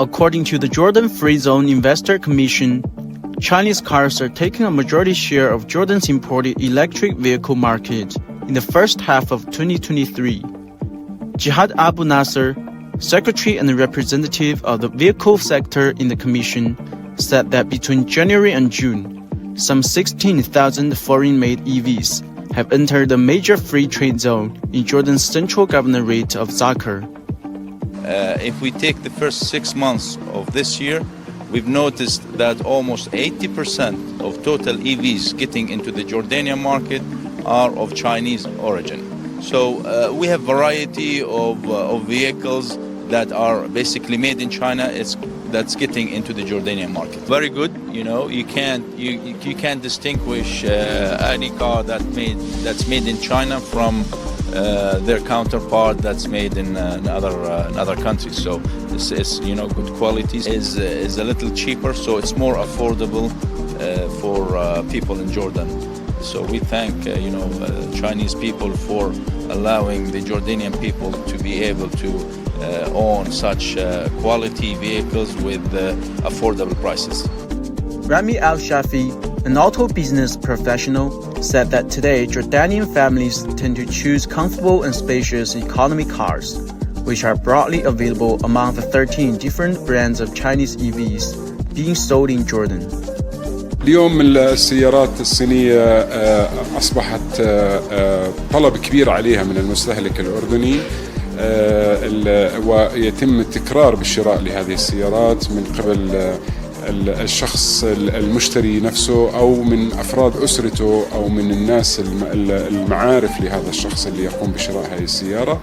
According to the Jordan Free Zone Investor Commission, Chinese cars are taking a majority share of Jordan's imported electric vehicle market in the first half of 2023. Jihad Abu Nasser, secretary and representative of the vehicle sector in the commission, said that between January and June, some 16,000 foreign-made EVs have entered the major free trade zone in Jordan's central governorate of Zakr. If we take the first 6 months of this year, we've noticed that almost 80% of total EVs getting into the Jordanian market are of Chinese origin. So we have variety of vehicles that are basically made in China. That's getting into the Jordanian market. Very good. You know, you can't distinguish any car that's made in China from their counterpart that's made in other countries. So this is, you know, good quality. Is a little cheaper, so it's more affordable for people in Jordan. So we thank Chinese people for allowing the Jordanian people to be able to own such quality vehicles with affordable prices. Rami Al-Shafi, an auto business professional, said that today Jordanian families tend to choose comfortable and spacious economy cars, which are broadly available among the 13 different brands of Chinese EVs being sold in Jordan. اليوم السيارات الصينية أصبحت طلب كبير عليها من المستهلك الأردني، ويتم التكرار بالشراء لهذه السيارات من قبل الشخص المشتري نفسه أو من أفراد أسرته أو من الناس المعارف لهذا الشخص اللي يقوم بشراء هذه السيارة.